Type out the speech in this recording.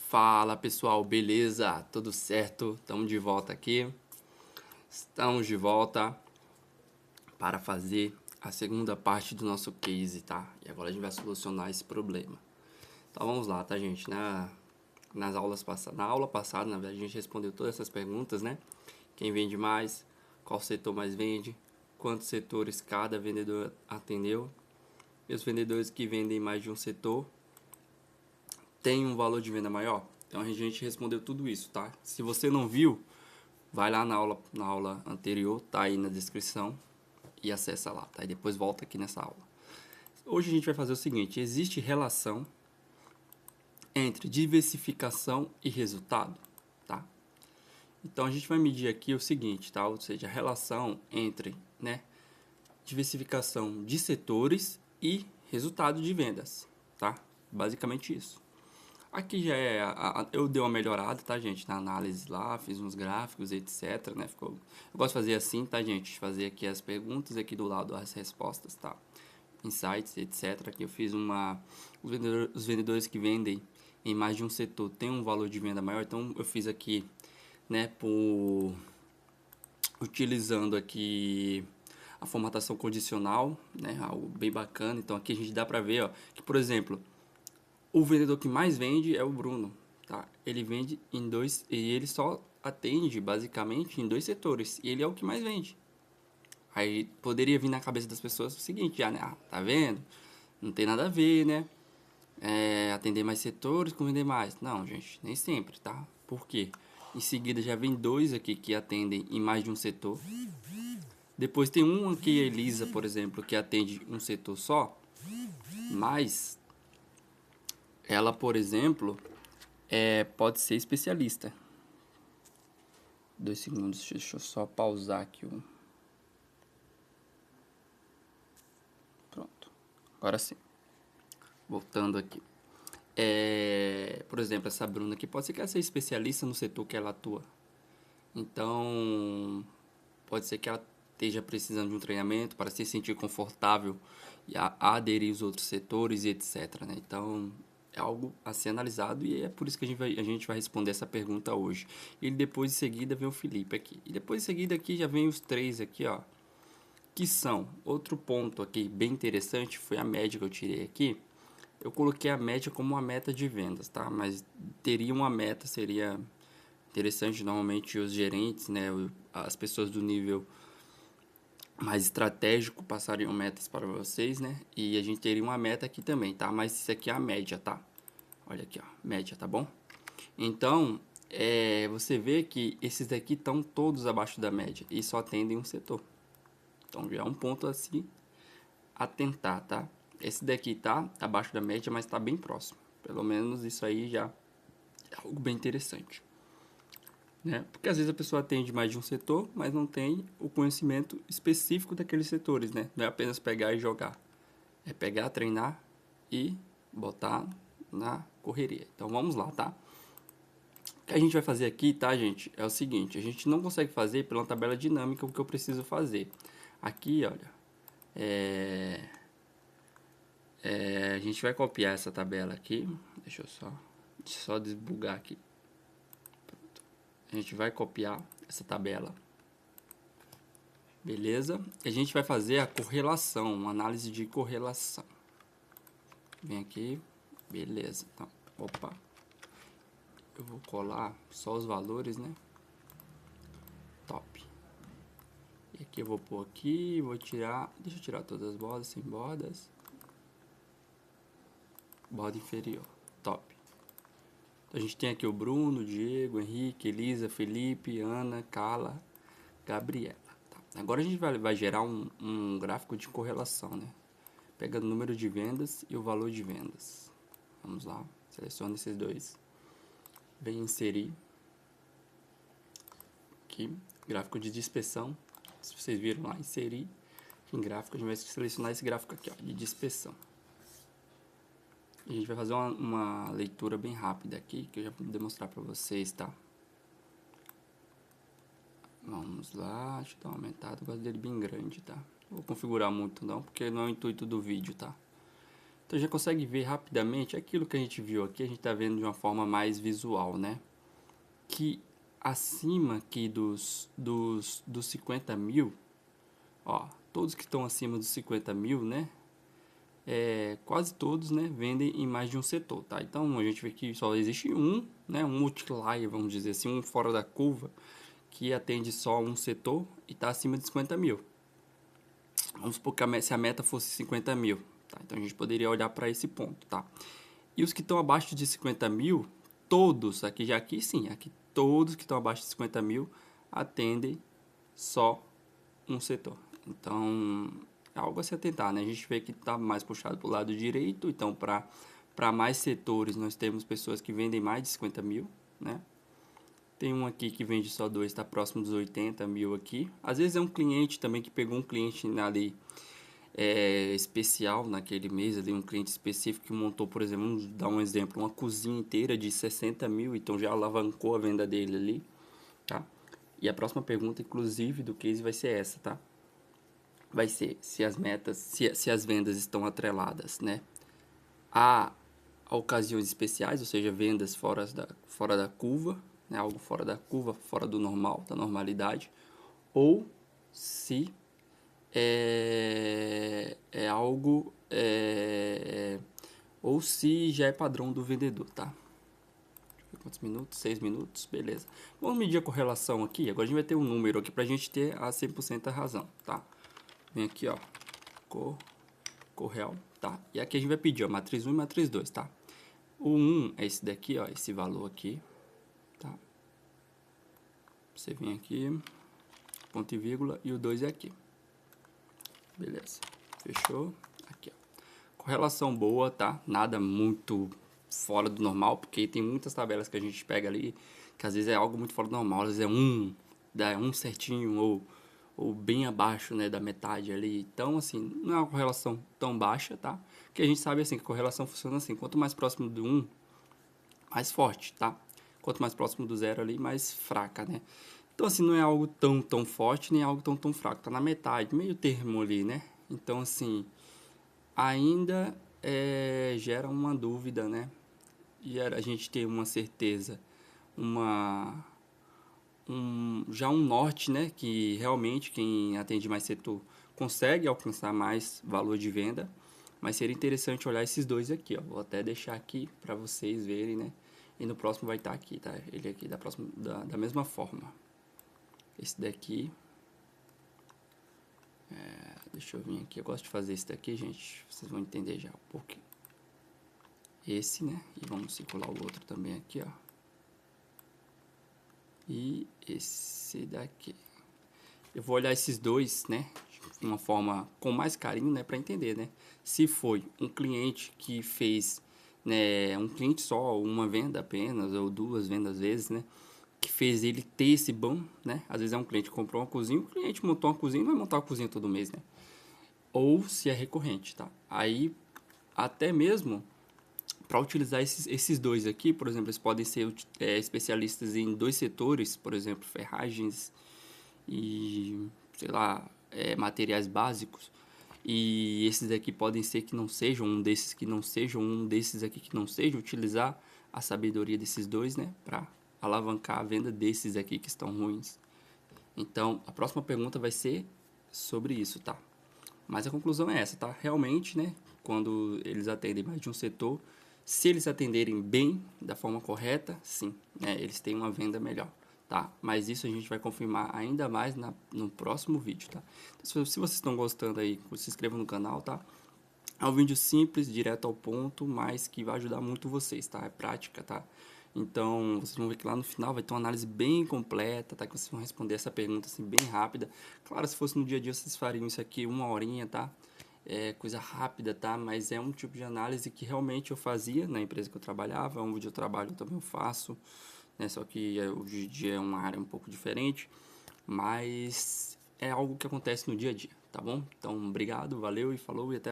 Fala pessoal, beleza? Tudo certo? Estamos de volta aqui. Estamos de volta para fazer a segunda parte do nosso case, tá? E agora a gente vai solucionar esse problema. Então vamos lá, tá, gente? Na aula passada, na verdade, a gente respondeu todas essas perguntas, né? Quem vende mais? Qual setor mais vende? Quantos setores cada vendedor atendeu? E os vendedores que vendem mais de um setor tem um valor de venda maior? Então a gente respondeu tudo isso, tá? Se você não viu, vai lá na aula anterior, tá aí na descrição e acessa lá, tá? E depois volta aqui nessa aula. Hoje a gente vai fazer o seguinte: existe relação entre diversificação e resultado, tá? Então a gente vai medir aqui o seguinte, tá? Ou seja, a relação entre, né, diversificação de setores e resultado de vendas, tá? Basicamente isso. Aqui já eu dei uma melhorada, tá, gente? Na análise lá, fiz uns gráficos, etc, né? Eu gosto de fazer assim, tá, gente? Fazer aqui as perguntas, aqui do lado as respostas, tá? Insights, etc. Aqui eu fiz os vendedores que vendem em mais de um setor têm um valor de venda maior, então eu fiz aqui, né, utilizando aqui a formatação condicional, né? Algo bem bacana. Então aqui a gente dá pra ver, ó, que, por exemplo, o vendedor que mais vende é o Bruno, tá? Ele vende em dois e ele só atende basicamente em dois setores e ele é o que mais vende. Aí poderia vir na cabeça das pessoas o seguinte, já, né? Ah, tá vendo? Não tem nada a ver, né? Atender mais setores com vender mais. Não, gente, nem sempre, tá? Por quê? Em seguida já vem dois aqui que atendem em mais de um setor. Depois tem um aqui, a Elisa, por exemplo, que atende um setor só. Mas ela, por exemplo, pode ser especialista. 2 segundos, deixa eu só pausar aqui. Pronto, agora sim. Voltando aqui. Por exemplo, essa Bruna aqui pode ser que ela seja especialista no setor que ela atua. Então, pode ser que ela esteja precisando de um treinamento para se sentir confortável e a aderir aos outros setores e etc, né? Então, é algo a ser analisado e é por isso que a gente vai responder essa pergunta hoje. E depois, em seguida, vem o Felipe aqui. E depois, em seguida, aqui já vem os três aqui, ó. Que são, outro ponto aqui bem interessante foi a média que eu tirei aqui. Eu coloquei a média como uma meta de vendas, tá? Mas teria uma meta, seria interessante, normalmente os gerentes, né, as pessoas do nível mais estratégico passariam metas para vocês, né? E a gente teria uma meta aqui também, tá? Mas isso aqui é a média, tá? Olha aqui, ó, média, tá bom? Então, você vê que esses daqui estão todos abaixo da média e só atendem um setor. Então já é um ponto a se atentar, tá? Esse daqui tá abaixo da média, mas tá bem próximo. Pelo menos isso aí já é algo bem interessante, né? Porque às vezes a pessoa atende mais de um setor, mas não tem o conhecimento específico daqueles setores, né? Não é apenas pegar e jogar. É pegar, treinar e botar na correria. Então vamos lá, tá? O que a gente vai fazer aqui, tá, gente? É o seguinte, a gente não consegue fazer pela tabela dinâmica o que eu preciso fazer. Aqui, olha, a gente vai copiar essa tabela aqui. Deixa eu só desbugar aqui. Pronto. A gente vai copiar essa tabela. Beleza? E a gente vai fazer a correlação, uma análise de correlação. Vem aqui. Beleza. Então, opa. Eu vou colar só os valores, né? Top. E aqui eu vou pôr aqui, vou tirar... Deixa eu tirar todas as bordas, sem bordas. Borda inferior. Top. Então, a gente tem aqui o Bruno, Diego, Henrique, Elisa, Felipe, Ana, Carla, Gabriela. Tá. Agora a gente vai gerar um gráfico de correlação, né? Pega o número de vendas e o valor de vendas. Vamos lá, seleciona esses dois. Vem inserir. Aqui, gráfico de dispersão. Se vocês viram lá, inserir. Em gráfico, a gente vai selecionar esse gráfico aqui, ó, de dispersão. E a gente vai fazer uma leitura bem rápida aqui, que eu já vou demonstrar para vocês, tá? Vamos lá, deixa eu dar uma aumentada, eu gosto dele bem grande, tá? Não vou configurar muito não, porque não é o intuito do vídeo, tá? Então já consegue ver rapidamente aquilo que a gente viu aqui, a gente está vendo de uma forma mais visual, né? Que acima aqui dos 50 mil, ó, todos que estão acima dos 50 mil, né? Quase todos, né, vendem em mais de um setor, tá? Então a gente vê que só existe um, né, um outlier, vamos dizer assim, um fora da curva, que atende só um setor e está acima de 50 mil. Vamos supor que se a meta fosse 50 mil, tá? Então a gente poderia olhar para esse ponto, tá? E os que estão abaixo de 50 mil, todos, aqui sim, aqui todos que estão abaixo de 50 mil atendem só um setor. Então, é algo a se atentar, né? A gente vê que está mais puxado para o lado direito, então para mais setores nós temos pessoas que vendem mais de 50 mil, né? Tem um aqui que vende só dois, está próximo dos 80 mil aqui. Às vezes é um cliente também que pegou um cliente ali especial naquele mês, ali um cliente específico que montou, por exemplo, vamos dar um exemplo, uma cozinha inteira de 60 mil, então já alavancou a venda dele ali, tá? E a próxima pergunta, inclusive, do case vai ser essa, tá? Vai ser se as metas, se as vendas estão atreladas, né? A ocasiões especiais, ou seja, vendas fora da curva, né? Algo fora da curva, fora do normal, da normalidade, ou se é algo ou se já é padrão do vendedor, tá? Quantos minutos? 6 minutos, beleza. Vamos medir a correlação aqui. Agora a gente vai ter um número aqui pra gente ter a 100% a razão, tá? Vem aqui, ó, correal, tá? E aqui a gente vai pedir, ó, matriz 1 e matriz 2, tá? O 1 é esse daqui, ó, esse valor aqui, tá? Você vem aqui, ponto e vírgula, e o 2 é aqui. Beleza, fechou? Aqui, ó. Correlação boa, tá? Nada muito fora do normal, porque tem muitas tabelas que a gente pega ali, que às vezes é algo muito fora do normal, às vezes é um certinho, ou bem abaixo, né, da metade ali. Então, assim, não é uma correlação tão baixa, tá? Que a gente sabe, assim, que a correlação funciona assim, quanto mais próximo do 1, mais forte, tá? Quanto mais próximo do 0 ali, mais fraca, né? Então, assim, não é algo tão forte, nem algo tão fraco. Tá na metade, meio termo ali, né? Então, assim, ainda gera uma dúvida, né? A gente tem uma certeza, já um norte, né? Que realmente quem atende mais setor consegue alcançar mais valor de venda. Mas seria interessante olhar esses dois aqui, ó. Vou até deixar aqui para vocês verem, né? E no próximo vai estar aqui, tá? Ele aqui da mesma forma. Esse daqui. Deixa eu vir aqui. Eu gosto de fazer esse daqui, gente. Vocês vão entender já o porquê. Esse, né? E vamos circular o outro também aqui, ó. E esse daqui. Eu vou olhar esses dois, né? De uma forma com mais carinho, né? Para entender, né? Se foi um cliente que fez, né? Um cliente só, uma venda apenas, ou duas vendas às vezes, né? Que fez ele ter esse bom, né? Às vezes é um cliente que comprou uma cozinha, o cliente montou uma cozinha, não vai montar uma cozinha todo mês, né? Ou se é recorrente, tá? Aí, até mesmo para utilizar esses dois aqui, por exemplo, eles podem ser especialistas em dois setores, por exemplo, ferragens e, sei lá, materiais básicos. E esses aqui podem ser que não sejam um desses, que não sejam um desses aqui, que não sejam. Utilizar a sabedoria desses dois, né? Para alavancar a venda desses aqui que estão ruins. Então, a próxima pergunta vai ser sobre isso, tá? Mas a conclusão é essa, tá? Realmente, né? Quando eles atendem mais de um setor, se eles atenderem bem, da forma correta, sim, né? Eles têm uma venda melhor, tá? Mas isso a gente vai confirmar ainda mais no próximo vídeo, tá? Então, se vocês estão gostando aí, se inscrevam no canal, tá? É um vídeo simples, direto ao ponto, mas que vai ajudar muito vocês, tá? É prática, tá? Então, vocês vão ver que lá no final vai ter uma análise bem completa, tá? Que vocês vão responder essa pergunta assim bem rápida. Claro, se fosse no dia a dia, vocês fariam isso aqui uma horinha, tá? É coisa rápida, tá? Mas é um tipo de análise que realmente eu fazia na empresa que eu trabalhava, onde eu trabalho eu também eu faço, né? Só que hoje em dia é uma área um pouco diferente, mas é algo que acontece no dia a dia, tá bom? Então, obrigado, valeu e falou e até